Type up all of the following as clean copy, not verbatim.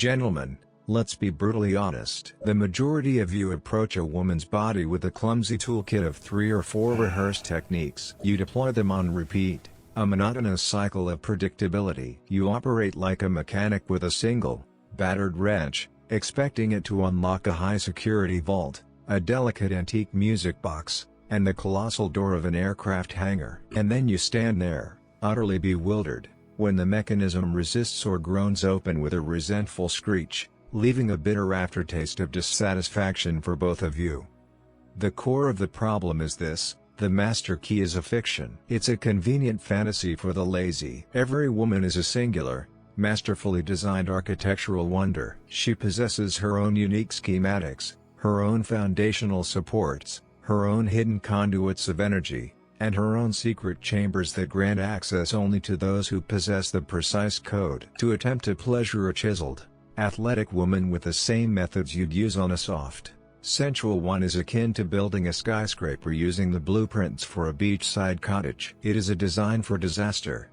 Gentlemen, let's be brutally honest. The majority of you approach a woman's body with a clumsy toolkit of 3 or 4 rehearsed techniques. You deploy them on repeat, a monotonous cycle of predictability. You operate like a mechanic with a single, battered wrench, expecting it to unlock a high-security vault, a delicate antique music box, and the colossal door of an aircraft hangar. And then you stand there, utterly bewildered, when the mechanism resists or groans open with a resentful screech, leaving a bitter aftertaste of dissatisfaction for both of you. The core of the problem is this: the master key is a fiction. It's a convenient fantasy for the lazy. Every woman is a singular, masterfully designed architectural wonder. She possesses her own unique schematics, her own foundational supports, her own hidden conduits of energy, and her own secret chambers that grant access only to those who possess the precise code. To attempt to pleasure a chiseled, athletic woman with the same methods you'd use on a soft, sensual one is akin to building a skyscraper using the blueprints for a beachside cottage. It is a design for disaster.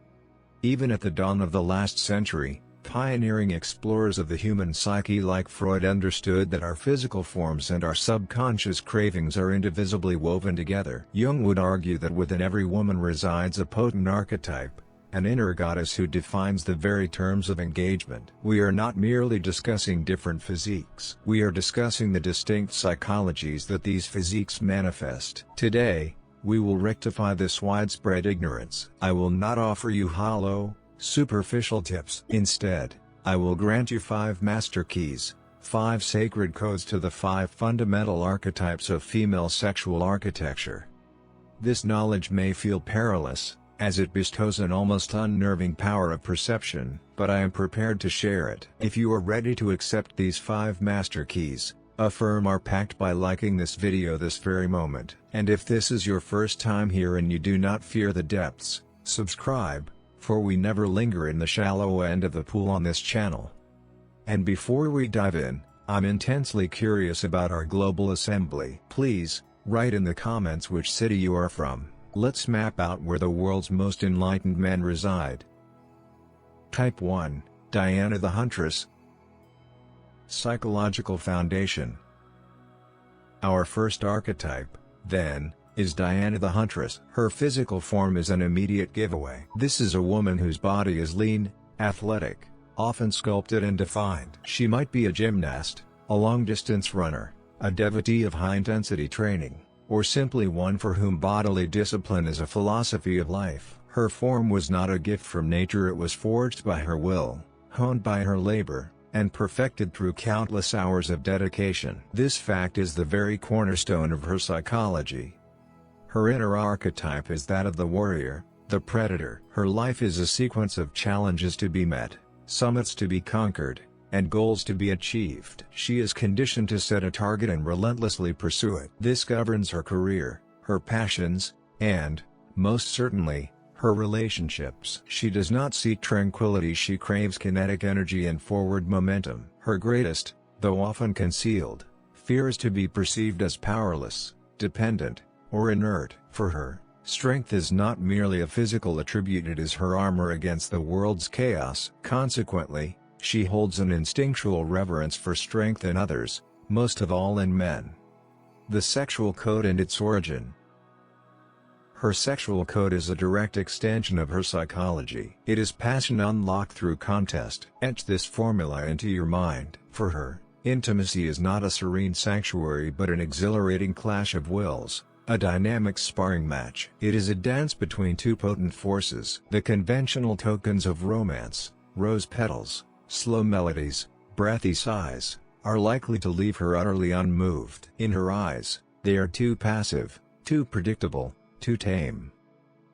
Even at the dawn of the last century, pioneering explorers of the human psyche like Freud understood that our physical forms and our subconscious cravings are indivisibly woven together. Jung would argue that within every woman resides a potent archetype, an inner goddess who defines the very terms of engagement. We are not merely discussing different physiques. We are discussing the distinct psychologies that these physiques manifest. Today, we will rectify this widespread ignorance. I will not offer you hollow, superficial tips. Instead, I will grant you 5 master keys, 5 sacred codes to the 5 fundamental archetypes of female sexual architecture. This knowledge may feel perilous, as it bestows an almost unnerving power of perception, but I am prepared to share it. If you are ready to accept these 5 master keys, affirm our pact by liking this video this very moment. And if this is your first time here and you do not fear the depths, subscribe, for we never linger in the shallow end of the pool on this channel. And before we dive in, I'm intensely curious about our global assembly. Please, write in the comments which city you are from. Let's map out where the world's most enlightened men reside. Type 1, Diana the Huntress. Psychological foundation. Our first archetype, then, is Diana the Huntress. Her physical form is an immediate giveaway. This is a woman whose body is lean, athletic, often sculpted and defined. She might be a gymnast, a long-distance runner, a devotee of high-intensity training, or simply one for whom bodily discipline is a philosophy of life. Her form was not a gift from nature. It was forged by her will, honed by her labor, and perfected through countless hours of dedication. This fact is the very cornerstone of her psychology. Her inner archetype is that of the warrior, the predator. Her life is a sequence of challenges to be met, summits to be conquered, and goals to be achieved. She is conditioned to set a target and relentlessly pursue it. This governs her career, her passions, and, most certainly, her relationships. She does not seek tranquility. She craves kinetic energy and forward momentum. Her greatest, though often concealed, fear is to be perceived as powerless, dependent, or inert. For her, strength is not merely a physical attribute, it is her armor against the world's chaos. Consequently, she holds an instinctual reverence for strength in others, most of all in men. The sexual code and its origin. Her sexual code is a direct extension of her psychology. It is passion unlocked through contest. Etch this formula into your mind. For her, intimacy is not a serene sanctuary but an exhilarating clash of wills, a dynamic sparring match. It is a dance between 2 potent forces. The conventional tokens of romance, rose petals, slow melodies, breathy sighs, are likely to leave her utterly unmoved. In her eyes, they are too passive, too predictable, too tame.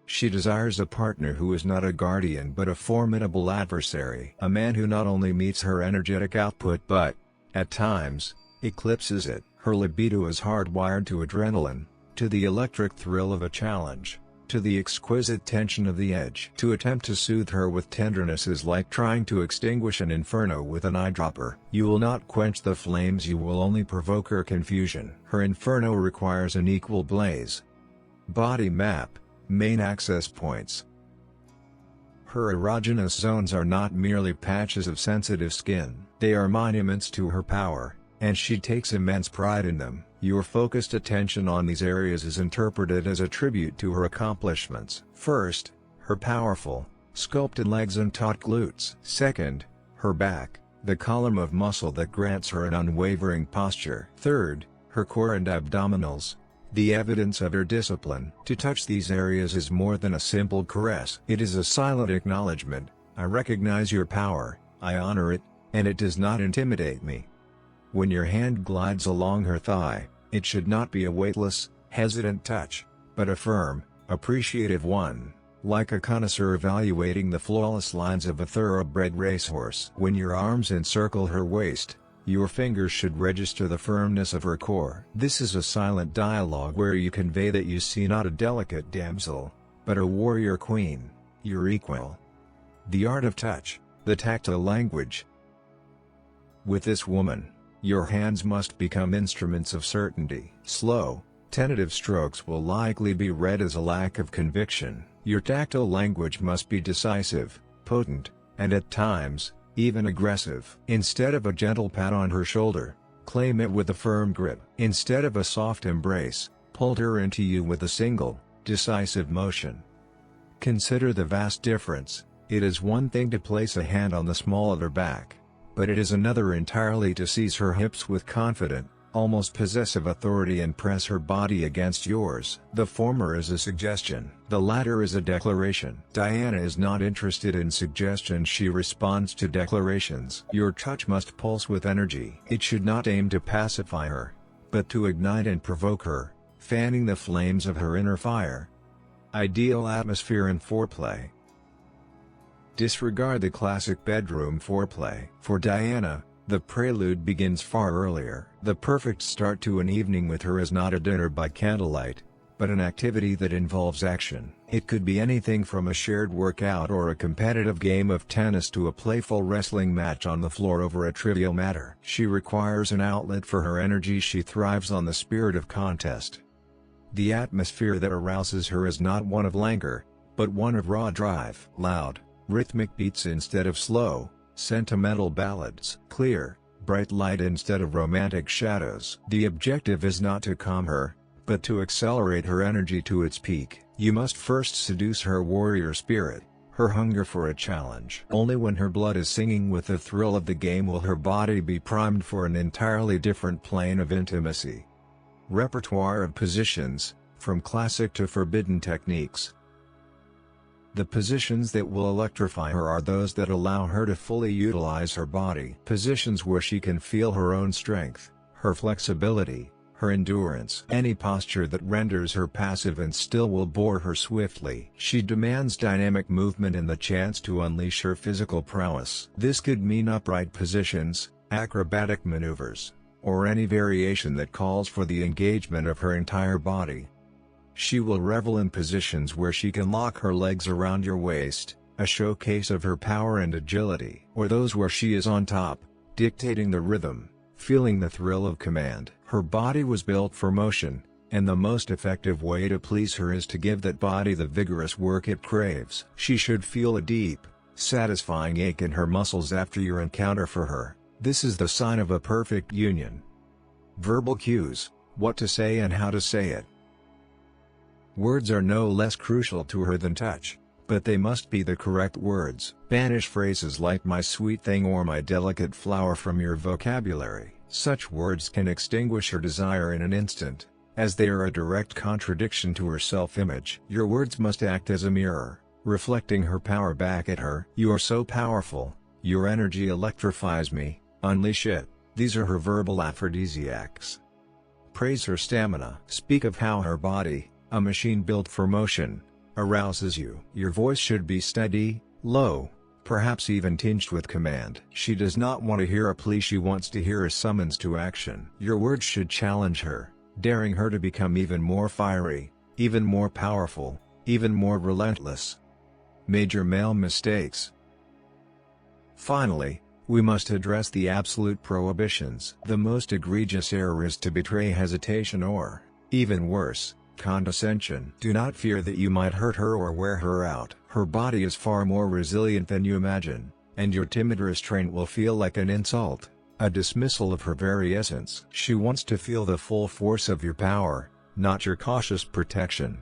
She desires a partner who is not a guardian but a formidable adversary. A man who not only meets her energetic output but, at times, eclipses it. Her libido is hardwired to adrenaline, to the electric thrill of a challenge, to the exquisite tension of the edge. To attempt to soothe her with tenderness is like trying to extinguish an inferno with an eyedropper. You will not quench the flames, you will only provoke her confusion. Her inferno requires an equal blaze. Body map, main access points. Her erogenous zones are not merely patches of sensitive skin. They are monuments to her power, and she takes immense pride in them. Your focused attention on these areas is interpreted as a tribute to her accomplishments. First, her powerful, sculpted legs and taut glutes. Second, her back, the column of muscle that grants her an unwavering posture. Third, her core and abdominals, the evidence of her discipline. To touch these areas is more than a simple caress. It is a silent acknowledgement. I recognize your power, I honor it, and it does not intimidate me. When your hand glides along her thigh, it should not be a weightless, hesitant touch, but a firm, appreciative one, like a connoisseur evaluating the flawless lines of a thoroughbred racehorse. When your arms encircle her waist, your fingers should register the firmness of her core. This is a silent dialogue where you convey that you see not a delicate damsel, but a warrior queen, your equal. The art of touch, the tactile language. With this woman, your hands must become instruments of certainty. Slow, tentative strokes will likely be read as a lack of conviction. Your tactile language must be decisive, potent, and at times, even aggressive. Instead of a gentle pat on her shoulder, claim it with a firm grip. Instead of a soft embrace, pull her into you with a single, decisive motion. Consider the vast difference. It is one thing to place a hand on the small of her back, but it is another entirely to seize her hips with confident, almost possessive authority and press her body against yours. The former is a suggestion, the latter is a declaration. Diana is not interested in suggestions, she responds to declarations. Your touch must pulse with energy. It should not aim to pacify her, but to ignite and provoke her, fanning the flames of her inner fire. Ideal atmosphere in foreplay. Disregard the classic bedroom foreplay. For Diana, the prelude begins far earlier. The perfect start to an evening with her is not a dinner by candlelight, but an activity that involves action. It could be anything from a shared workout or a competitive game of tennis to a playful wrestling match on the floor over a trivial matter. She requires an outlet for her energy. She thrives on the spirit of contest. The atmosphere that arouses her is not one of languor, but one of raw drive. Loud, rhythmic beats instead of slow, sentimental ballads. Clear, bright light instead of romantic shadows. The objective is not to calm her, but to accelerate her energy to its peak. You must first seduce her warrior spirit, her hunger for a challenge. Only when her blood is singing with the thrill of the game will her body be primed for an entirely different plane of intimacy. Repertoire of positions, from classic to forbidden techniques. The positions that will electrify her are those that allow her to fully utilize her body. Positions where she can feel her own strength, her flexibility, her endurance. Any posture that renders her passive and still will bore her swiftly. She demands dynamic movement and the chance to unleash her physical prowess. This could mean upright positions, acrobatic maneuvers, or any variation that calls for the engagement of her entire body. She will revel in positions where she can lock her legs around your waist, a showcase of her power and agility. Or those where she is on top, dictating the rhythm, feeling the thrill of command. Her body was built for motion, and the most effective way to please her is to give that body the vigorous work it craves. She should feel a deep, satisfying ache in her muscles after your encounter for her. This is the sign of a perfect union. Verbal cues, what to say and how to say it. Words are no less crucial to her than touch, but they must be the correct words. Banish phrases like "my sweet thing" or "my delicate flower" from your vocabulary. Such words can extinguish her desire in an instant, as they are a direct contradiction to her self-image. Your words must act as a mirror, reflecting her power back at her. "You are so powerful, your energy electrifies me, unleash it." These are her verbal aphrodisiacs. Praise her stamina. Speak of how her body, a machine built for motion, arouses you. Your voice should be steady, low, perhaps even tinged with command. She does not want to hear a plea, she wants to hear a summons to action. Your words should challenge her, daring her to become even more fiery, even more powerful, even more relentless. Major male mistakes. Finally, we must address the absolute prohibitions. The most egregious error is to betray hesitation or, even worse, condescension. Do not fear that you might hurt her or wear her out. Her body is far more resilient than you imagine. and your timid restraint will feel like an insult, a dismissal of her very essence. She wants to feel the full force of your power, not your cautious protection.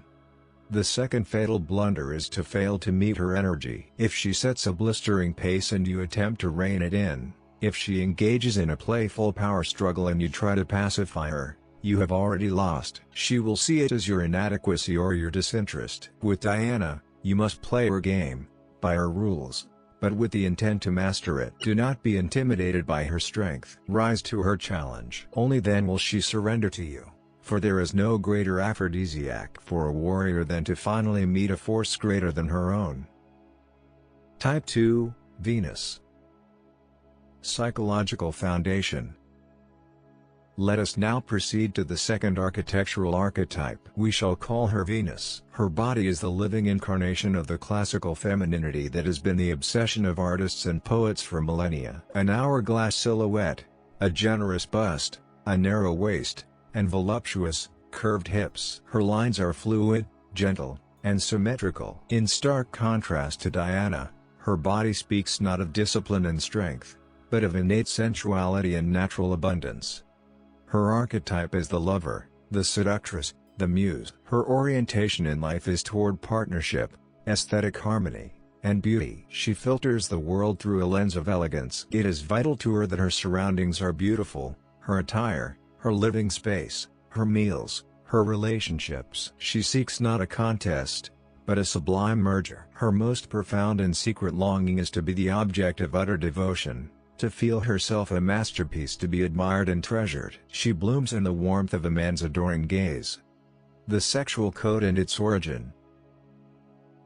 The second fatal blunder is to fail to meet her energy. If she sets a blistering pace and you attempt to rein it in, if she engages in a playful power struggle and you try to pacify her, you have already lost. She will see it as your inadequacy or your disinterest. With Diana, you must play her game, by her rules, but with the intent to master it. Do not be intimidated by her strength. Rise to her challenge. Only then will she surrender to you, for there is no greater aphrodisiac for a warrior than to finally meet a force greater than her own. Type 2, Venus. Psychological foundation. Let us now proceed to the second architectural archetype. We shall call her Venus. Her body is the living incarnation of the classical femininity that has been the obsession of artists and poets for millennia. An hourglass silhouette, a generous bust, a narrow waist, and voluptuous, curved hips. Her lines are fluid, gentle, and symmetrical. In stark contrast to Diana, her body speaks not of discipline and strength, but of innate sensuality and natural abundance. Her archetype is the lover, the seductress, the muse. Her orientation in life is toward partnership, aesthetic harmony, and beauty. She filters the world through a lens of elegance. It is vital to her that her surroundings are beautiful, her attire, her living space, her meals, her relationships. She seeks not a contest, but a sublime merger. Her most profound and secret longing is to be the object of utter devotion, to feel herself a masterpiece to be admired and treasured. She blooms in the warmth of a man's adoring gaze. The sexual code and its origin.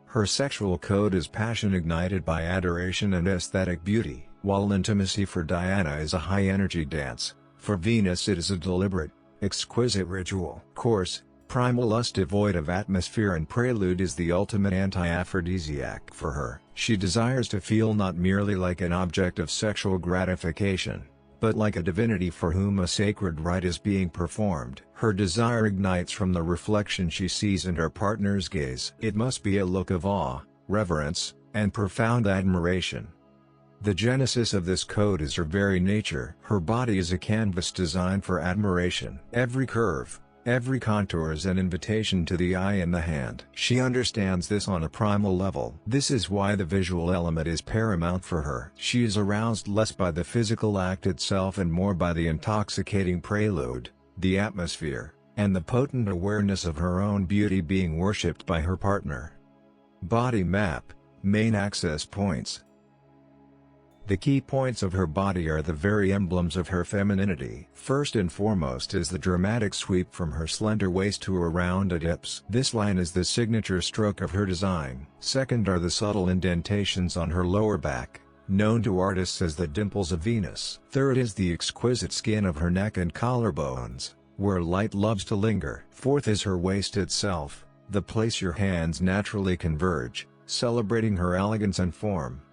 Her sexual code is passion ignited by adoration and aesthetic beauty. While intimacy for Diana is a high-energy dance, for Venus it is a deliberate, exquisite ritual. Coarse, primal lust devoid of atmosphere and prelude is the ultimate anti-aphrodisiac for her. She desires to feel not merely like an object of sexual gratification, but like a divinity for whom a sacred rite is being performed. Her desire ignites from the reflection she sees in her partner's gaze. It must be a look of awe, reverence, and profound admiration. The genesis of this code is her very nature. Her body is a canvas designed for admiration. Every curve, every contour is an invitation to the eye and the hand. She understands this on a primal level. This is why the visual element is paramount for her. She is aroused less by the physical act itself and more by the intoxicating prelude, the atmosphere, and the potent awareness of her own beauty being worshipped by her partner. Body map, main access points. The key points of her body are the very emblems of her femininity. First and foremost is the dramatic sweep from her slender waist to her rounded hips. This line is the signature stroke of her design. Second are the subtle indentations on her lower back, known to artists as the dimples of Venus. Third is the exquisite skin of her neck and collarbones, where light loves to linger. Fourth is her waist itself, the place your hands naturally converge, celebrating her elegance and form.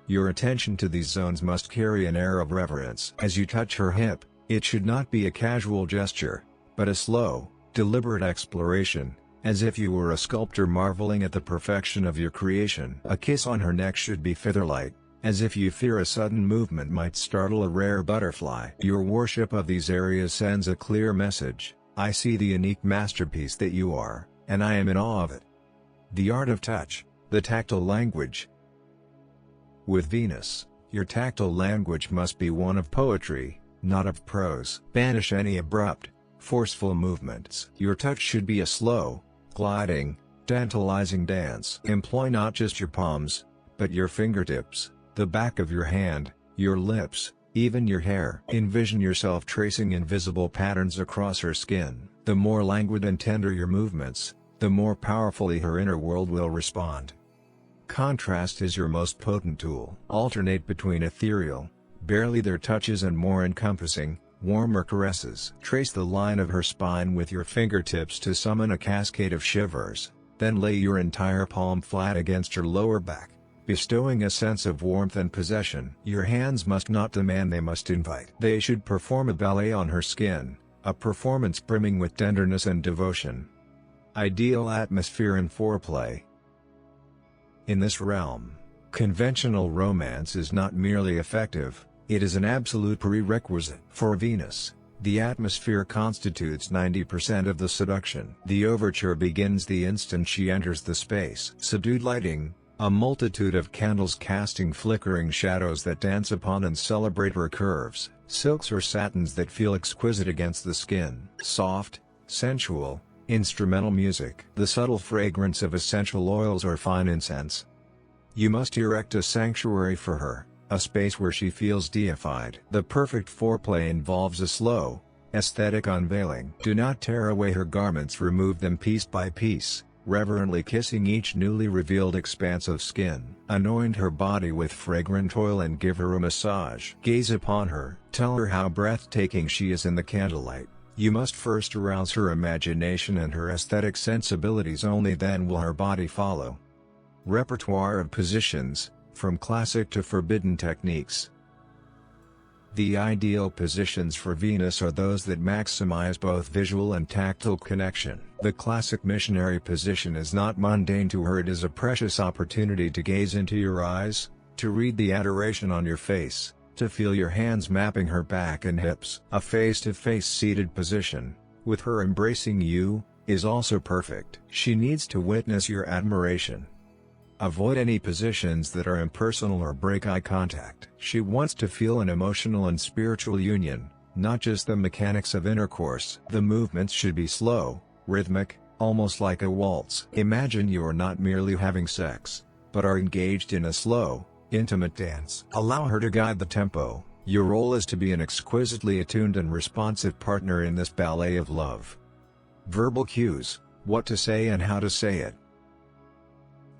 Your attention to these zones must carry an air of reverence. As you touch her hip, it should not be a casual gesture, but a slow, deliberate exploration, as if you were a sculptor marveling at the perfection of your creation. A kiss on her neck should be feather-light, as if you fear a sudden movement might startle a rare butterfly. Your worship of these areas sends a clear message: I see the unique masterpiece that you are, and I am in awe of it. The art of touch, the tactile language. With Venus, your tactile language must be one of poetry, not of prose. Banish any abrupt, forceful movements. Your touch should be a slow, gliding, tantalizing dance. Employ not just your palms, but your fingertips, the back of your hand, your lips, even your hair. Envision yourself tracing invisible patterns across her skin. The more languid and tender your movements, the more powerfully her inner world will respond. Contrast is your most potent tool. Alternate between ethereal, barely there touches and more encompassing, warmer caresses. Trace the line of her spine with your fingertips to summon a cascade of shivers, then lay your entire palm flat against her lower back, bestowing a sense of warmth and possession. Your hands must not demand, they must invite. They should perform a ballet on her skin, a performance brimming with tenderness and devotion. Ideal atmosphere and foreplay. In this realm, Conventional romance is not merely effective, it is an absolute prerequisite. For Venus, the atmosphere constitutes 90% of the seduction. The overture begins the instant she enters the space. Subdued lighting, a multitude of candles casting flickering shadows that dance upon and celebrate her curves, silks or satins that feel exquisite against the skin. Soft, sensual, instrumental music. The subtle fragrance of essential oils or fine incense. You must erect a sanctuary for her, a space where she feels deified. The perfect foreplay involves a slow, aesthetic unveiling. Do not tear away her garments, remove them piece by piece, reverently kissing each newly revealed expanse of skin. Anoint her body with fragrant oil and give her a massage. Gaze upon her. Tell her how breathtaking she is in the candlelight. You must first arouse her imagination and her aesthetic sensibilities, only then will her body follow. Repertoire of positions, from classic to forbidden techniques. The ideal positions for Venus are those that maximize both visual and tactile connection. The classic missionary position is not mundane to her, it is a precious opportunity to gaze into your eyes, to read the adoration on your face, to feel your hands mapping her back and hips. A face-to-face seated position, with her embracing you, is also perfect. She needs to witness your admiration. Avoid any positions that are impersonal or break eye contact. She wants to feel an emotional and spiritual union, not just the mechanics of intercourse. The movements should be slow, rhythmic, almost like a waltz. Imagine you are not merely having sex, but are engaged in a slow, intimate dance. Allow her to guide the tempo. Your role is to be an exquisitely attuned and responsive partner in this ballet of love. Verbal cues, what to say and how to say it.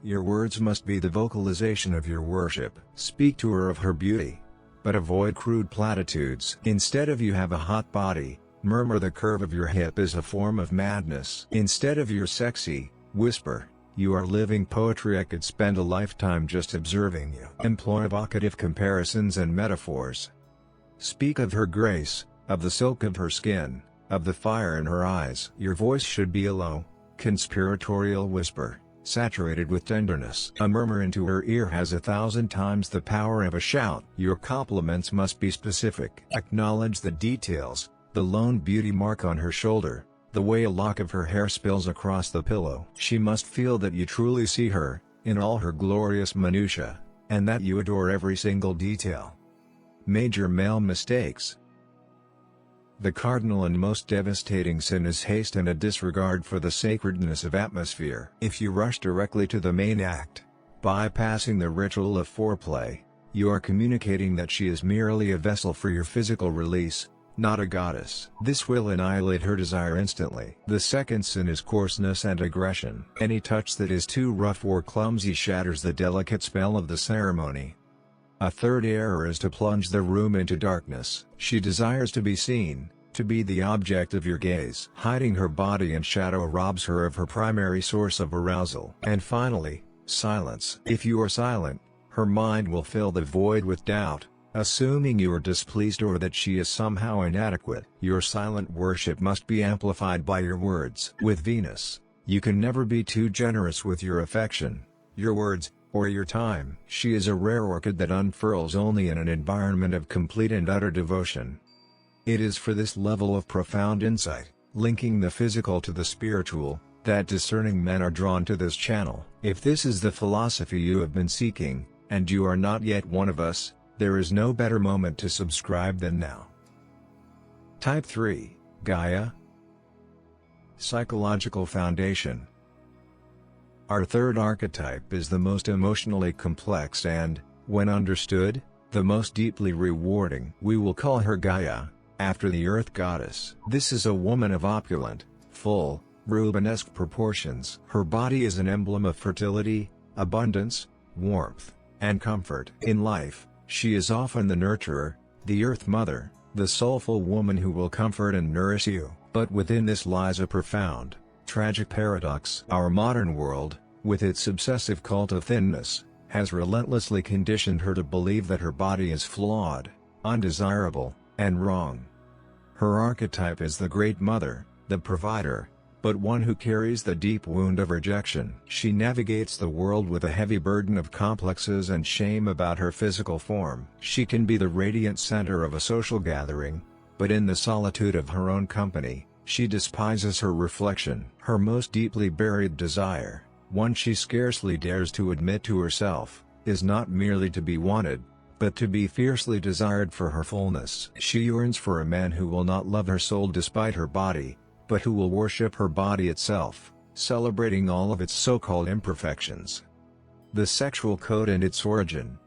Your words must be the vocalization of your worship. Speak to her of her beauty, but avoid crude platitudes. Instead of "you have a hot body," murmur "the curve of your hip is a form of madness." Instead of "you're sexy," whisper, "you are living poetry, I could spend a lifetime just observing you." Employ evocative comparisons and metaphors. Speak of her grace, of the silk of her skin, of the fire in her eyes. Your voice should be a low, conspiratorial whisper, saturated with tenderness. A murmur into her ear has 1,000 times the power of a shout. Your compliments must be specific. Acknowledge the details, the lone beauty mark on her shoulder, the way a lock of her hair spills across the pillow. She must feel that you truly see her, in all her glorious minutiae, and that you adore every single detail. Major male mistakes. The cardinal and most devastating sin is haste and a disregard for the sacredness of atmosphere. If you rush directly to the main act, bypassing the ritual of foreplay, you are communicating that she is merely a vessel for your physical release, not a goddess. This will annihilate her desire instantly. The second sin is coarseness and aggression. Any touch that is too rough or clumsy shatters the delicate spell of the ceremony. A third error is to plunge the room into darkness. She desires to be seen, to be the object of your gaze. Hiding her body in shadow robs her of her primary source of arousal. And finally, silence. If you are silent, her mind will fill the void with doubt, assuming you are displeased or that she is somehow inadequate. Your silent worship must be amplified by your words. With Venus, you can never be too generous with your affection, your words, or your time. She is a rare orchid that unfurls only in an environment of complete and utter devotion. It is for this level of profound insight, linking the physical to the spiritual, that discerning men are drawn to this channel. If this is the philosophy you have been seeking, and you are not yet one of us, there is no better moment to subscribe than now. Type 3, Gaia. Psychological foundation. Our third archetype is the most emotionally complex and, when understood, the most deeply rewarding. We will call her Gaia, after the earth goddess. This is a woman of opulent, full, Rubenesque proportions. Her body is an emblem of fertility, abundance, warmth, and comfort. In life, she is often the nurturer, the earth mother, the soulful woman who will comfort and nourish you. But within this lies a profound, tragic paradox. Our modern world, with its obsessive cult of thinness, has relentlessly conditioned her to believe that her body is flawed, undesirable, and wrong. Her archetype is the Great Mother, the provider, but one who carries the deep wound of rejection. She navigates the world with a heavy burden of complexes and shame about her physical form. She can be the radiant center of a social gathering, but in the solitude of her own company, she despises her reflection. Her most deeply buried desire, one she scarcely dares to admit to herself, is not merely to be wanted, but to be fiercely desired for her fullness. She yearns for a man who will not love her soul despite her body, but who will worship her body itself, celebrating all of its so-called imperfections. The sexual code and its origin.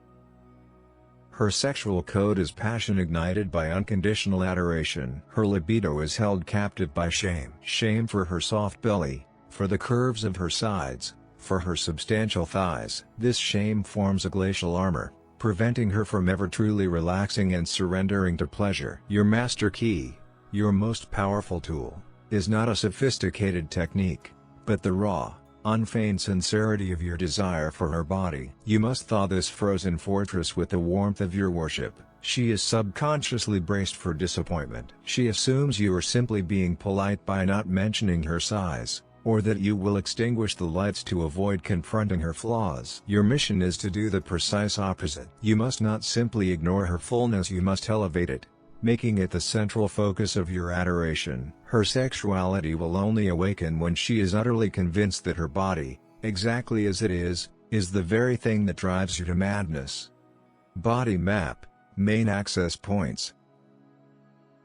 Her sexual code is passion ignited by unconditional adoration. Her libido is held captive by shame. Shame for her soft belly, for the curves of her sides, for her substantial thighs. This shame forms a glacial armor, preventing her from ever truly relaxing and surrendering to pleasure. Your master key, your most powerful tool, is not a sophisticated technique, but the raw, unfeigned sincerity of your desire for her body. You must thaw this frozen fortress with the warmth of your worship. She is subconsciously braced for disappointment. She assumes you are simply being polite by not mentioning her size, or that you will extinguish the lights to avoid confronting her flaws. Your mission is to do the precise opposite. You must not simply ignore her fullness, you must elevate it, making it the central focus of your adoration. Her sexuality will only awaken when she is utterly convinced that her body, exactly as it is the very thing that drives you to madness. Body map, main access points.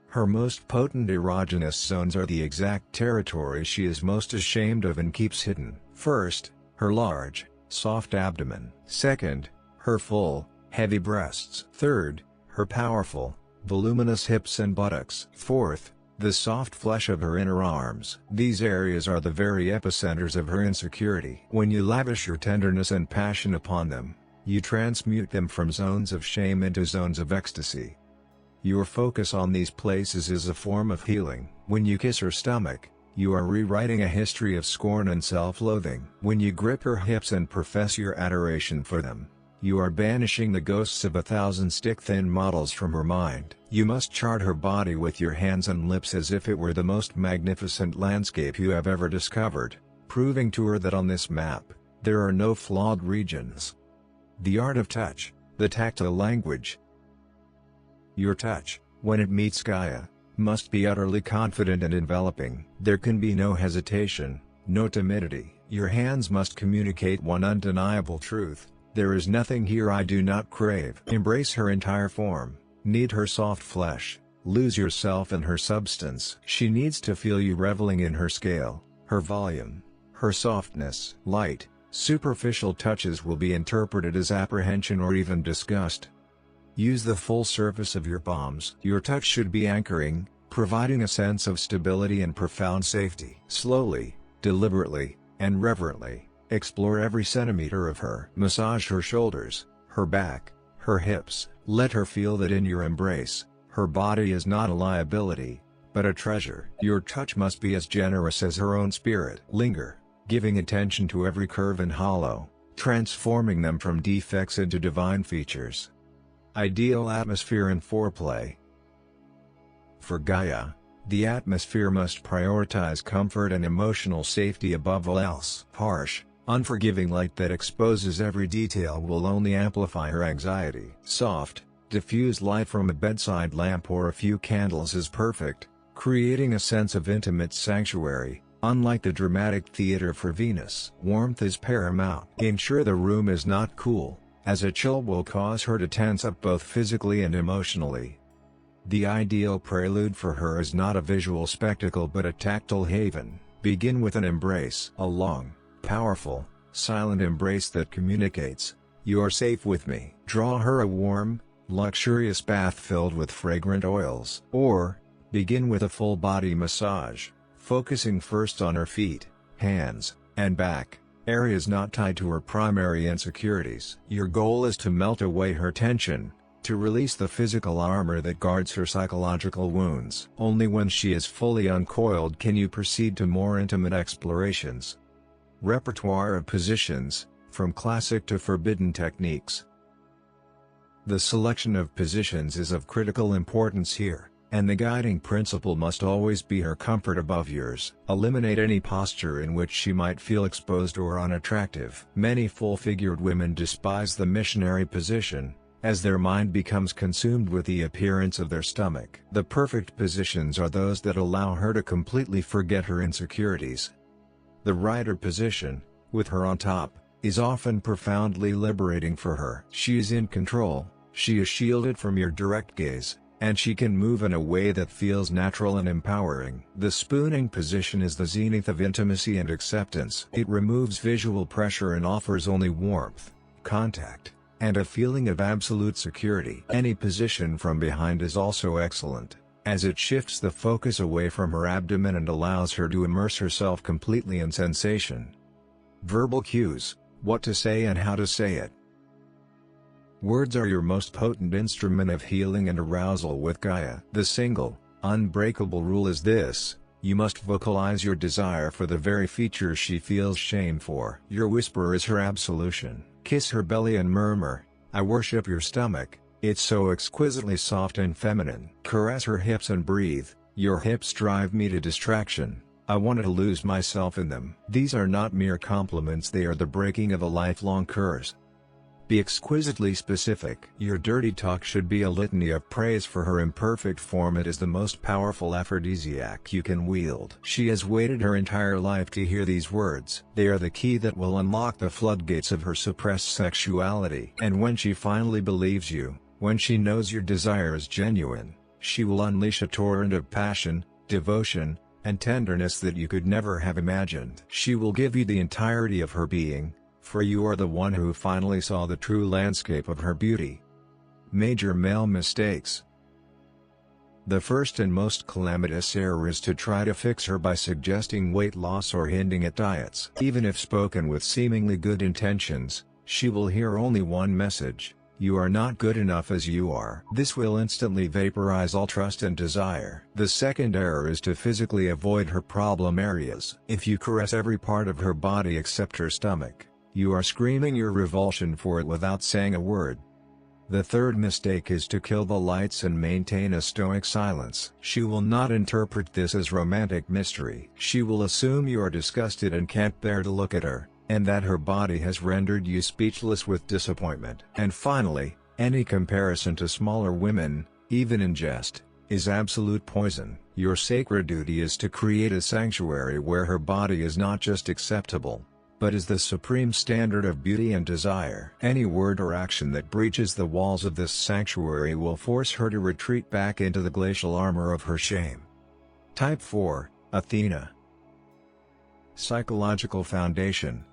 Her most potent erogenous zones are the exact territory she is most ashamed of and keeps hidden. First, her large, soft abdomen. Second, her full, heavy breasts. Third, her powerful, voluminous hips and buttocks. Fourth, the soft flesh of her inner arms. These areas are the very epicenters of her insecurity. When you lavish your tenderness and passion upon them, you transmute them from zones of shame into zones of ecstasy. Your focus on these places is a form of healing. When you kiss her stomach, you are rewriting a history of scorn and self-loathing. When you grip her hips and profess your adoration for them, you are banishing the ghosts of 1,000 stick-thin models from her mind. You must chart her body with your hands and lips as if it were the most magnificent landscape you have ever discovered, proving to her that on this map, there are no flawed regions. The art of touch, the tactile language. Your touch, when it meets Gaia, must be utterly confident and enveloping. There can be no hesitation, no timidity. Your hands must communicate one undeniable truth: there is nothing here I do not crave. Embrace her entire form, knead her soft flesh, lose yourself in her substance. She needs to feel you reveling in her scale, her volume, her softness. Light, superficial touches will be interpreted as apprehension or even disgust. Use the full surface of your palms. Your touch should be anchoring, providing a sense of stability and profound safety. Slowly, deliberately, and reverently, explore every centimeter of her. Massage her shoulders, her back, her hips. Let her feel that in your embrace, her body is not a liability, but a treasure. Your touch must be as generous as her own spirit. Linger, giving attention to every curve and hollow, transforming them from defects into divine features. Ideal atmosphere and foreplay. For Gaia, the atmosphere must prioritize comfort and emotional safety above all else. Harsh, unforgiving light that exposes every detail will only amplify her anxiety. Soft, diffused light from a bedside lamp or a few candles is perfect, creating a sense of intimate sanctuary, unlike the dramatic theater for Venus. Warmth is paramount. Ensure the room is not cool, as a chill will cause her to tense up both physically and emotionally. The ideal prelude for her is not a visual spectacle but a tactile haven. Begin with an embrace. A long, powerful, silent embrace that communicates, "You're safe with me." Draw her a warm, luxurious bath filled with fragrant oils. Or, begin with a full-body massage, focusing first on her feet, hands, and back, areas not tied to her primary insecurities. Your goal is to melt away her tension, to release the physical armor that guards her psychological wounds. Only when she is fully uncoiled can you proceed to more intimate explorations. Repertoire of positions, from classic to forbidden techniques. The selection of positions is of critical importance here. And the guiding principle must always be her comfort above yours. Eliminate any posture in which she might feel exposed or unattractive. Many full-figured women despise the missionary position, as their mind becomes consumed with the appearance of their stomach. The perfect positions are those that allow her to completely forget her insecurities. The rider position, with her on top, is often profoundly liberating for her. She is in control, she is shielded from your direct gaze, and she can move in a way that feels natural and empowering. The spooning position is the zenith of intimacy and acceptance. It removes visual pressure and offers only warmth, contact, and a feeling of absolute security. Any position from behind is also excellent, as it shifts the focus away from her abdomen and allows her to immerse herself completely in sensation. Verbal cues: what to say and how to say it. Words are your most potent instrument of healing and arousal with Gaia. The single, unbreakable rule is this: you must vocalize your desire for the very features she feels shame for. Your whisper is her absolution. Kiss her belly and murmur, "I worship your stomach, it's so exquisitely soft and feminine." Caress her hips and breathe, "Your hips drive me to distraction, I want to lose myself in them." These are not mere compliments, they are the breaking of a lifelong curse. Be exquisitely specific. Your dirty talk should be a litany of praise for her imperfect form. It is the most powerful aphrodisiac you can wield. She has waited her entire life to hear these words. They are the key that will unlock the floodgates of her suppressed sexuality. And when she finally believes you, when she knows your desire is genuine, she will unleash a torrent of passion, devotion, and tenderness that you could never have imagined. She will give you the entirety of her being, for you are the one who finally saw the true landscape of her beauty. Major male mistakes. The first and most calamitous error is to try to fix her by suggesting weight loss or hinting at diets. Even if spoken with seemingly good intentions, she will hear only one message: you are not good enough as you are. This will instantly vaporize all trust and desire. The second error is to physically avoid her problem areas. If you caress every part of her body except her stomach, you are screaming your revulsion for it without saying a word. The third mistake is to kill the lights and maintain a stoic silence. She will not interpret this as romantic mystery. She will assume you are disgusted and can't bear to look at her, and that her body has rendered you speechless with disappointment. And finally, any comparison to smaller women, even in jest, is absolute poison. Your sacred duty is to create a sanctuary where her body is not just acceptable, but is the supreme standard of beauty and desire. Any word or action that breaches the walls of this sanctuary will force her to retreat back into the glacial armor of her shame. Type 4, Athena. Psychological foundation.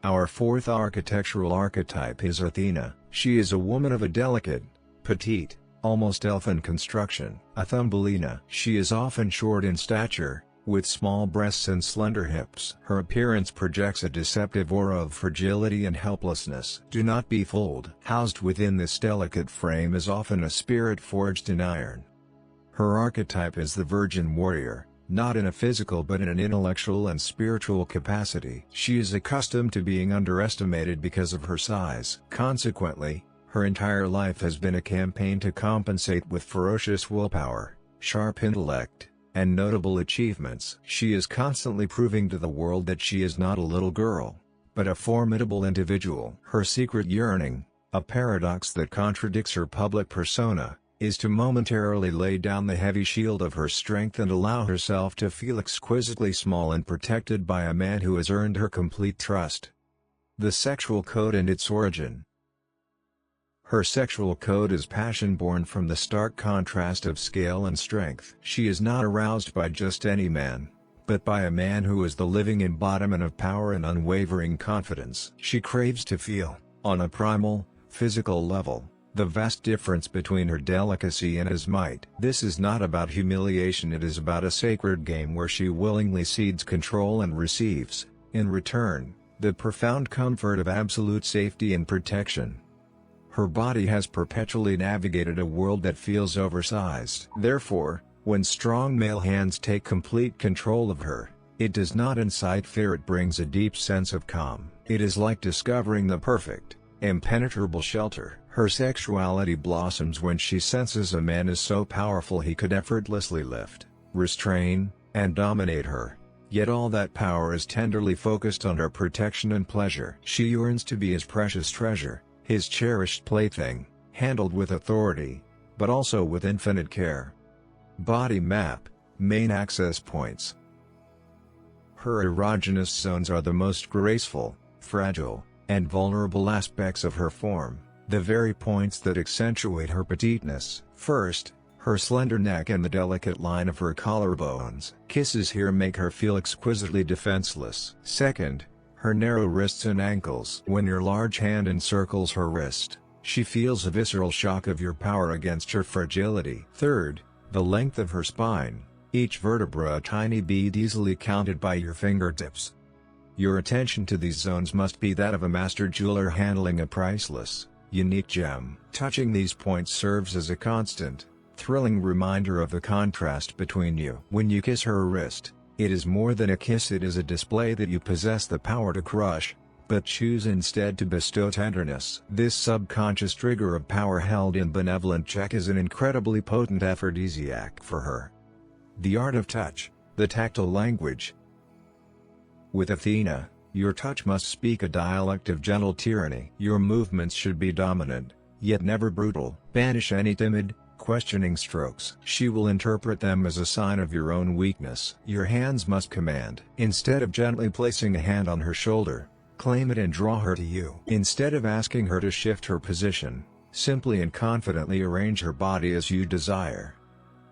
Our fourth architectural archetype is Athena. She is a woman of a delicate, petite, almost elfin construction. A Thumbelina. She is often short in stature, with small breasts and slender hips. Her appearance projects a deceptive aura of fragility and helplessness. Do not be fooled. Housed within this delicate frame is often a spirit forged in iron. Her archetype is the virgin warrior, not in a physical but in an intellectual and spiritual capacity. She is accustomed to being underestimated because of her size. Consequently, her entire life has been a campaign to compensate with ferocious willpower, sharp intellect, and notable achievements. She is constantly proving to the world that she is not a little girl, but a formidable individual. Her secret yearning, a paradox that contradicts her public persona, is to momentarily lay down the heavy shield of her strength and allow herself to feel exquisitely small and protected by a man who has earned her complete trust. The sexual code and its origin. Her sexual code is passion born from the stark contrast of scale and strength. She is not aroused by just any man, but by a man who is the living embodiment of power and unwavering confidence. She craves to feel, on a primal, physical level, the vast difference between her delicacy and his might. This is not about humiliation, it is about a sacred game where she willingly cedes control and receives, in return, the profound comfort of absolute safety and protection. Her body has perpetually navigated a world that feels oversized. Therefore, when strong male hands take complete control of her, it does not incite fear, it brings a deep sense of calm. It is like discovering the perfect, impenetrable shelter. Her sexuality blossoms when she senses a man is so powerful he could effortlessly lift, restrain, and dominate her. Yet all that power is tenderly focused on her protection and pleasure. She yearns to be his precious treasure, his cherished plaything, handled with authority, but also with infinite care. Body map, main access points. Her erogenous zones are the most graceful, fragile, and vulnerable aspects of her form, the very points that accentuate her petiteness. First, her slender neck and the delicate line of her collarbones. Kisses here make her feel exquisitely defenseless. Second, her narrow wrists and ankles. When your large hand encircles her wrist, she feels a visceral shock of your power against her fragility. Third, the length of her spine, each vertebra a tiny bead easily counted by your fingertips. Your attention to these zones must be that of a master jeweler handling a priceless, unique gem. Touching these points serves as a constant, thrilling reminder of the contrast between you. When you kiss her wrist, it is more than a kiss, it is a display that you possess the power to crush, but choose instead to bestow tenderness. This subconscious trigger of power held in benevolent check is an incredibly potent aphrodisiac for her. The art of touch, the tactile language. With Athena, your touch must speak a dialect of gentle tyranny. Your movements should be dominant, yet never brutal. Banish any timid, questioning strokes. She will interpret them as a sign of your own weakness. Your hands must command. Instead of gently placing a hand on her shoulder, claim it and draw her to you. Instead of asking her to shift her position, simply and confidently arrange her body as you desire.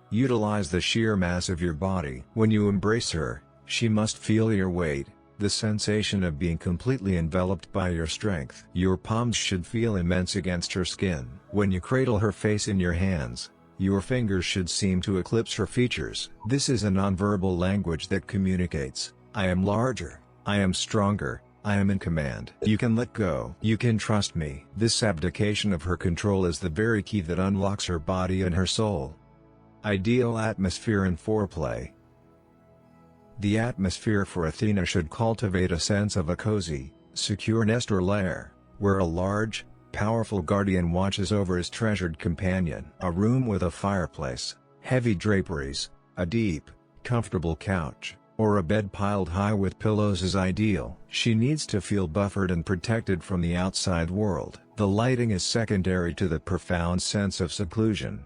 Utilize the sheer mass of your body. When you embrace her, she must feel your weight, the sensation of being completely enveloped by your strength. Your palms should feel immense against her skin. When you cradle her face in your hands, your fingers should seem to eclipse her features. This is a nonverbal language that communicates, I am larger, I am stronger, I am in command. You can let go. You can trust me. This abdication of her control is the very key that unlocks her body and her soul. Ideal atmosphere and foreplay. The atmosphere for Athena should cultivate a sense of a cozy, secure nest or lair, where a large, powerful guardian watches over his treasured companion. A room with a fireplace, heavy draperies, a deep, comfortable couch, or a bed piled high with pillows is ideal. She needs to feel buffered and protected from the outside world. The lighting is secondary to the profound sense of seclusion.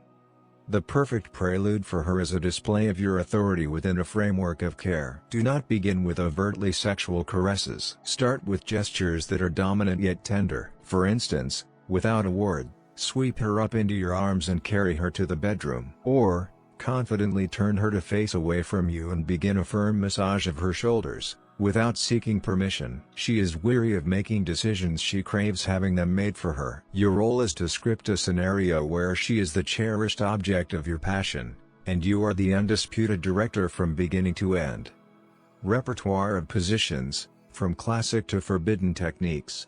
The perfect prelude for her is a display of your authority within a framework of care. Do not begin with overtly sexual caresses. Start with gestures that are dominant yet tender. For instance, without a word, sweep her up into your arms and carry her to the bedroom. Or, confidently turn her to face away from you and begin a firm massage of her shoulders, without seeking permission. She is weary of making decisions, she craves having them made for her. Your role is to script a scenario where she is the cherished object of your passion, and you are the undisputed director from beginning to end. Repertoire of positions, from classic to forbidden techniques.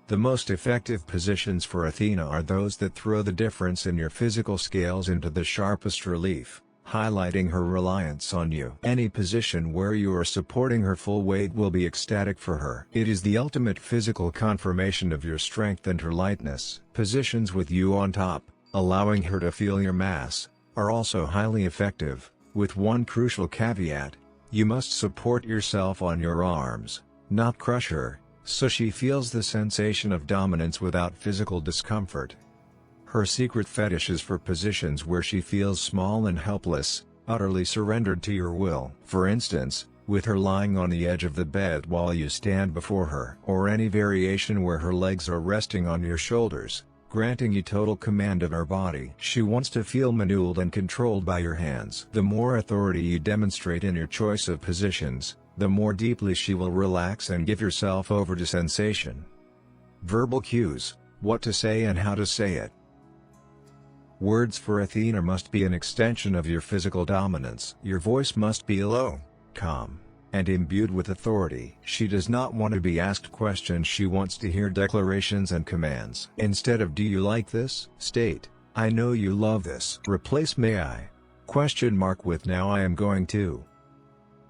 The most effective positions for Athena are those that throw the difference in your physical scales into the sharpest relief, highlighting her reliance on you. Any position where you are supporting her full weight will be ecstatic for her. It is the ultimate physical confirmation of your strength and her lightness. Positions with you on top, allowing her to feel your mass, are also highly effective, with one crucial caveat: you must support yourself on your arms, not crush her, so she feels the sensation of dominance without physical discomfort. Her secret fetish is for positions where she feels small and helpless, utterly surrendered to your will. For instance, with her lying on the edge of the bed while you stand before her. Or any variation where her legs are resting on your shoulders, granting you total command of her body. She wants to feel manipulated and controlled by your hands. The more authority you demonstrate in your choice of positions, the more deeply she will relax and give herself over to sensation. Verbal cues, what to say and how to say it. Words for Athena must be an extension of your physical dominance. Your voice must be low, calm, and imbued with authority. She does not want to be asked questions, she wants to hear declarations and commands. Instead of "Do you like this?" state, "I know you love this." Replace "May I?" with "Now I am going to."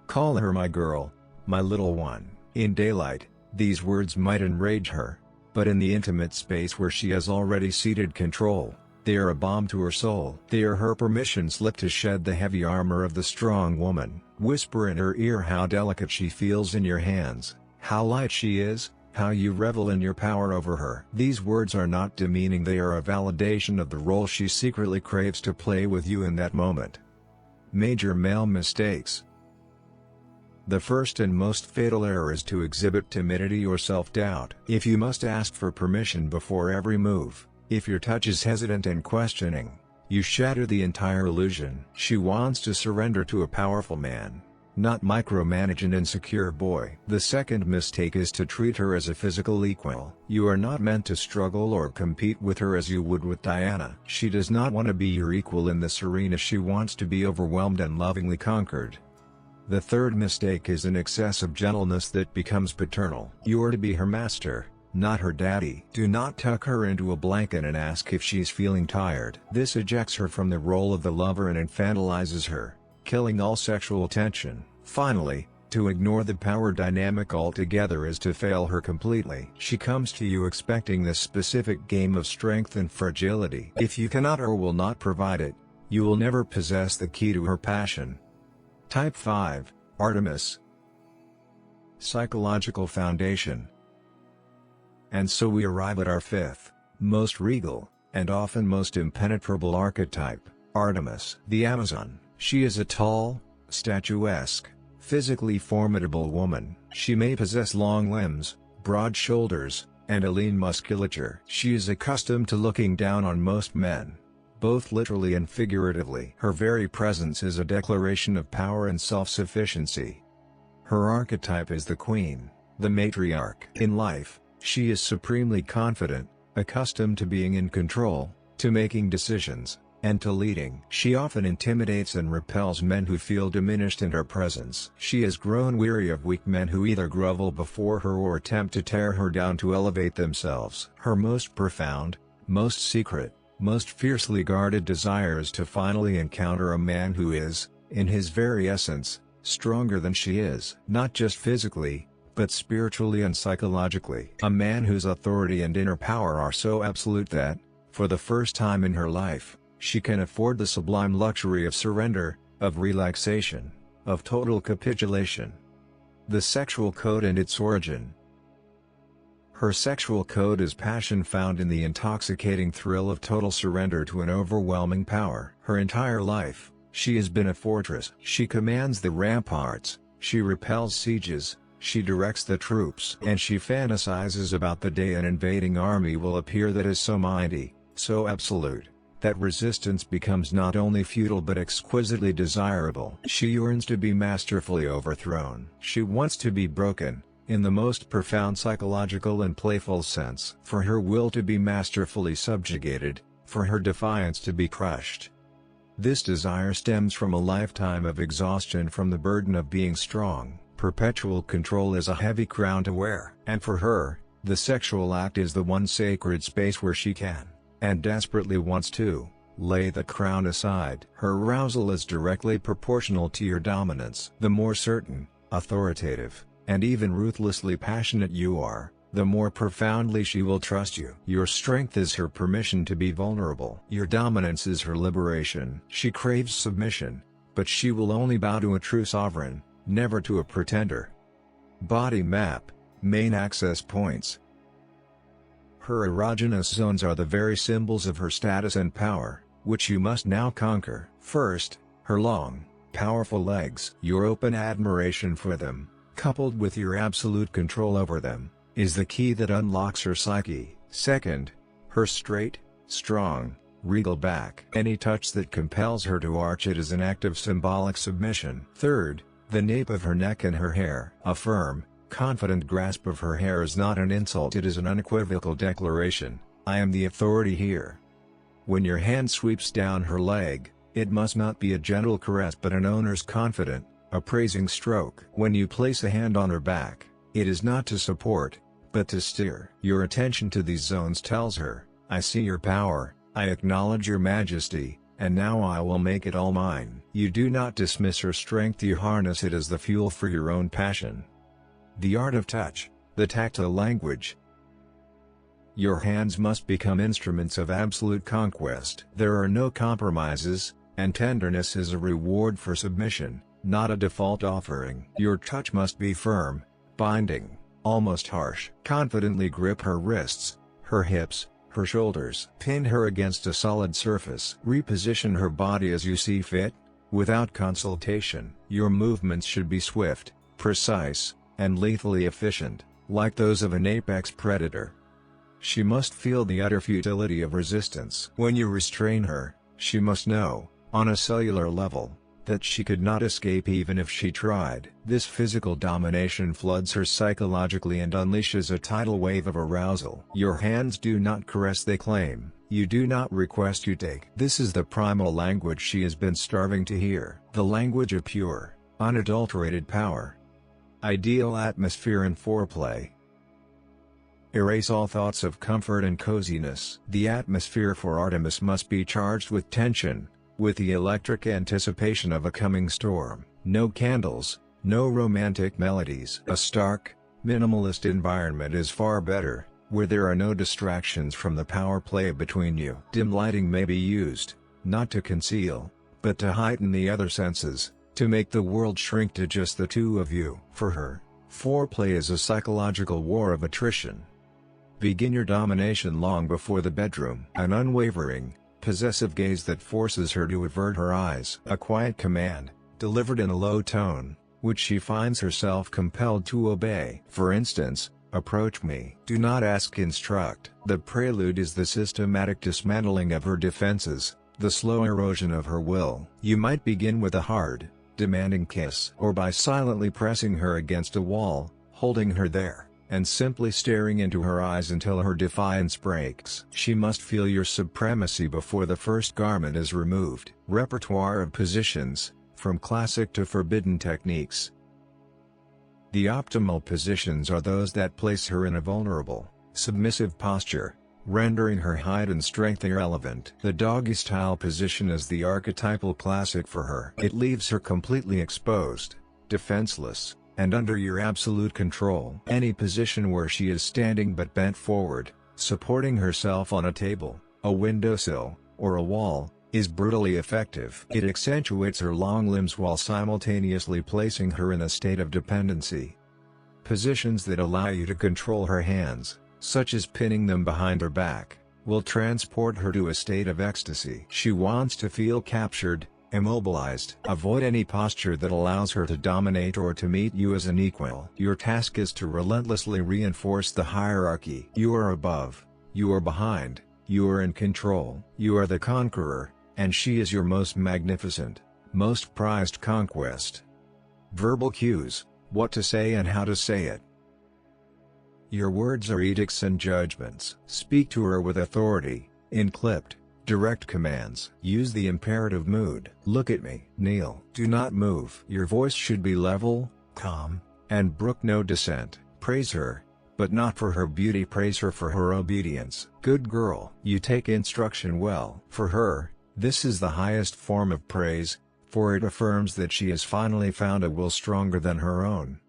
Call her my girl, my little one. In daylight, these words might enrage her, but in the intimate space where she has already ceded control, they are a balm to her soul. They are her permission slip to shed the heavy armor of the strong woman. Whisper in her ear how delicate she feels in your hands, how light she is, how you revel in your power over her. These words are not demeaning, they are a validation of the role she secretly craves to play with you in that moment. Major male mistakes. The first and most fatal error is to exhibit timidity or self-doubt. If you must ask for permission before every move, if your touch is hesitant and questioning, you shatter the entire illusion. She wants to surrender to a powerful man, not micromanage an insecure boy. The second mistake is to treat her as a physical equal. You are not meant to struggle or compete with her as you would with Diana. She does not want to be your equal in this arena, she wants to be overwhelmed and lovingly conquered. The third mistake is an excess of gentleness that becomes paternal. You are to be her master, not her daddy. Do not tuck her into a blanket and ask if she's feeling tired. This ejects her from the role of the lover and infantilizes her, killing all sexual tension. Finally, to ignore the power dynamic altogether is to fail her completely. She comes to you expecting this specific game of strength and fragility. If you cannot or will not provide it, you will never possess the key to her passion. Type 5, Artemis. Psychological foundation. And so we arrive at our fifth, most regal, and often most impenetrable archetype, Artemis. The Amazon. She is a tall, statuesque, physically formidable woman. She may possess long limbs, broad shoulders, and a lean musculature. She is accustomed to looking down on most men, both literally and figuratively. Her very presence is a declaration of power and self-sufficiency. Her archetype is the queen, the matriarch. In life, she is supremely confident, accustomed to being in control, to making decisions, and to leading. She often intimidates and repels men who feel diminished in her presence. She has grown weary of weak men who either grovel before her or attempt to tear her down to elevate themselves. Her most profound, most secret, most fiercely guarded desire is to finally encounter a man who is, in his very essence, stronger than she is. Not just physically, but spiritually and psychologically. A man whose authority and inner power are so absolute that, for the first time in her life, she can afford the sublime luxury of surrender, of relaxation, of total capitulation. The sexual code and its origin. Her sexual code is passion found in the intoxicating thrill of total surrender to an overwhelming power. Her entire life, she has been a fortress. She commands the ramparts, she repels sieges, she directs the troops. And she fantasizes about the day an invading army will appear that is so mighty, so absolute, that resistance becomes not only futile but exquisitely desirable. She yearns to be masterfully overthrown. She wants to be broken, in the most profound psychological and playful sense. For her will to be masterfully subjugated, for her defiance to be crushed. This desire stems from a lifetime of exhaustion from the burden of being strong. Perpetual control is a heavy crown to wear. And for her, the sexual act is the one sacred space where she can, and desperately wants to, lay the crown aside. Her arousal is directly proportional to your dominance. The more certain, authoritative, and even ruthlessly passionate you are, the more profoundly she will trust you. Your strength is her permission to be vulnerable. Your dominance is her liberation. She craves submission, but she will only bow to a true sovereign, never to a pretender. Body map, main access points. Her erogenous zones are the very symbols of her status and power, which you must now conquer. First, her long, powerful legs. Your open admiration for them, coupled with your absolute control over them, is the key that unlocks her psyche. Second, her straight, strong, regal back. Any touch that compels her to arch it is an act of symbolic submission. Third, the nape of her neck and her hair. A firm, confident grasp of her hair is not an insult, it is an unequivocal declaration, I am the authority here. When your hand sweeps down her leg, it must not be a gentle caress but an owner's confident, appraising stroke. When you place a hand on her back, it is not to support, but to steer. Your attention to these zones tells her, I see your power, I acknowledge your majesty, and now I will make it all mine. You do not dismiss her strength, you harness it as the fuel for your own passion. The art of touch, the tactile language. Your hands must become instruments of absolute conquest. There are no compromises, and tenderness is a reward for submission, not a default offering. Your touch must be firm, binding, almost harsh. Confidently grip her wrists, her hips, her shoulders. Pin her against a solid surface. Reposition her body as you see fit, without consultation. Your movements should be swift, precise, and lethally efficient, like those of an apex predator. She must feel the utter futility of resistance. When you restrain her, she must know, on a cellular level, that she could not escape even if she tried. This physical domination floods her psychologically and unleashes a tidal wave of arousal. Your hands do not caress, they claim. You do not request, you take. This is the primal language she has been starving to hear. The language of pure, unadulterated power. Ideal atmosphere in foreplay. Erase all thoughts of comfort and coziness. The atmosphere for Artemis must be charged with tension, with the electric anticipation of a coming storm. No candles, no romantic melodies. A stark, minimalist environment is far better, where there are no distractions from the power play between you. Dim lighting may be used, not to conceal, but to heighten the other senses, to make the world shrink to just the two of you. For her, foreplay is a psychological war of attrition. Begin your domination long before the bedroom. An unwavering, possessive gaze that forces her to avert her eyes. A quiet command, delivered in a low tone, which she finds herself compelled to obey. For instance, approach me. Do not ask, instruct. The prelude is the systematic dismantling of her defenses, the slow erosion of her will. You might begin with a hard, demanding kiss, or by silently pressing her against a wall, holding her there, and simply staring into her eyes until her defiance breaks. She must feel your supremacy before the first garment is removed. Repertoire of positions, from classic to forbidden techniques. The optimal positions are those that place her in a vulnerable, submissive posture, rendering her height and strength irrelevant. The doggy-style position is the archetypal classic for her. It leaves her completely exposed, defenseless, and under your absolute control. Any position where she is standing but bent forward, supporting herself on a table, a windowsill, or a wall, is brutally effective. It accentuates her long limbs while simultaneously placing her in a state of dependency. Positions that allow you to control her hands, such as pinning them behind her back, will transport her to a state of ecstasy. She wants to feel captured, immobilized. Avoid any posture that allows her to dominate or to meet you as an equal. Your task is to relentlessly reinforce the hierarchy. You are above, you are behind, you are in control. You are the conqueror, and she is your most magnificent, most prized conquest. Verbal cues, what to say and how to say it. Your words are edicts and judgments. Speak to her with authority, in clipped, direct commands. Use the imperative mood. Look at me. Kneel. Do not move. Your voice should be level, calm, and brook no dissent. Praise her, but not for her beauty. Praise her for her obedience. Good girl. You take instruction well. For her, this is the highest form of praise, for it affirms that she has finally found a will stronger than her own.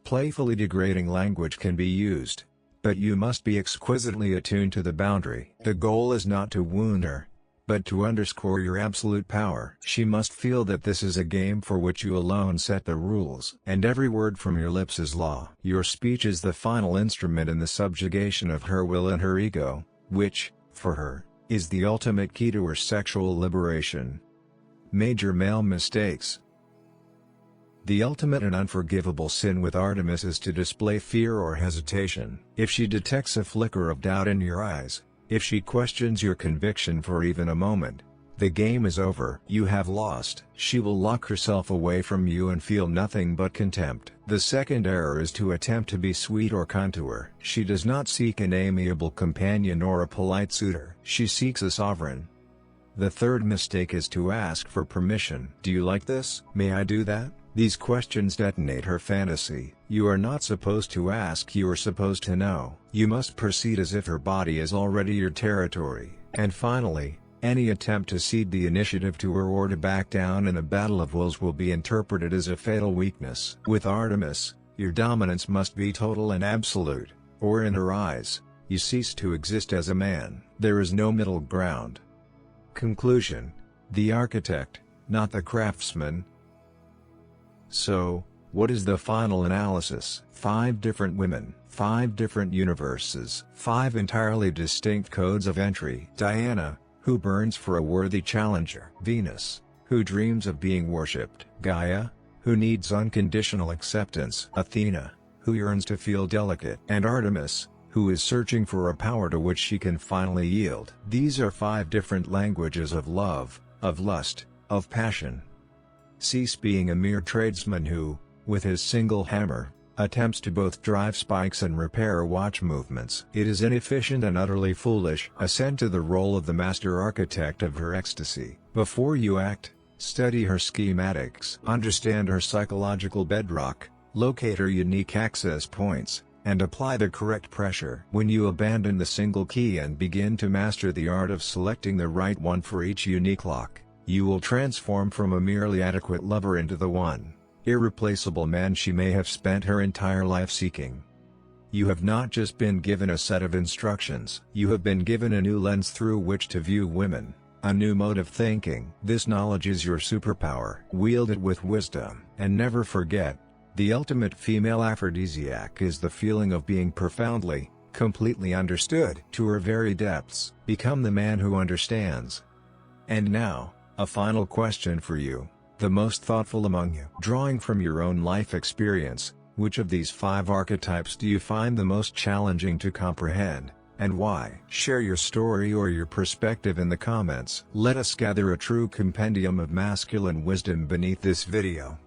Playfully degrading language can be used, but you must be exquisitely attuned to the boundary. The goal is not to wound her, but to underscore your absolute power. She must feel that this is a game for which you alone set the rules, and every word from your lips is law. Your speech is the final instrument in the subjugation of her will and her ego, which, for her, is the ultimate key to her sexual liberation. Major male mistakes. The ultimate and unforgivable sin with Artemis is to display fear or hesitation. If she detects a flicker of doubt in your eyes, if she questions your conviction for even a moment, the game is over. You have lost. She will lock herself away from you and feel nothing but contempt. The second error is to attempt to be sweet or kind to her. She does not seek an amiable companion or a polite suitor. She seeks a sovereign. The third mistake is to ask for permission. Do you like this? May I do that? These questions detonate her fantasy. You are not supposed to ask, you are supposed to know. You must proceed as if her body is already your territory. And finally, any attempt to cede the initiative to her or to back down in a battle of wills will be interpreted as a fatal weakness. With Artemis, your dominance must be total and absolute, or in her eyes, You cease to exist as a man. There is no middle ground. Conclusion: the architect, not the craftsman. So, what is the final analysis? 5 different women, 5 different universes, 5 entirely distinct codes of entry. Diana, who burns for a worthy challenger. Venus, who dreams of being worshipped. Gaia, who needs unconditional acceptance. Athena, who yearns to feel delicate. And Artemis, who is searching for a power to which she can finally yield. These are 5 different languages of love, of lust, of passion. Cease being a mere tradesman who, with his single hammer, attempts to both drive spikes and repair watch movements. It is inefficient and utterly foolish. Ascend to the role of the master architect of her ecstasy. Before you act, study her schematics. Understand her psychological bedrock, locate her unique access points, and apply the correct pressure. When you abandon the single key and begin to master the art of selecting the right one for each unique lock, you will transform from a merely adequate lover into the one, irreplaceable man she may have spent her entire life seeking. You have not just been given a set of instructions. You have been given a new lens through which to view women, a new mode of thinking. This knowledge is your superpower. Wield it with wisdom. And never forget, the ultimate female aphrodisiac is the feeling of being profoundly, completely understood. To her very depths. Become the man who understands. And now, a final question for you, the most thoughtful among you. Drawing from your own life experience, which of these 5 archetypes do you find the most challenging to comprehend, and why? Share your story or your perspective in the comments. Let us gather a true compendium of masculine wisdom beneath this video.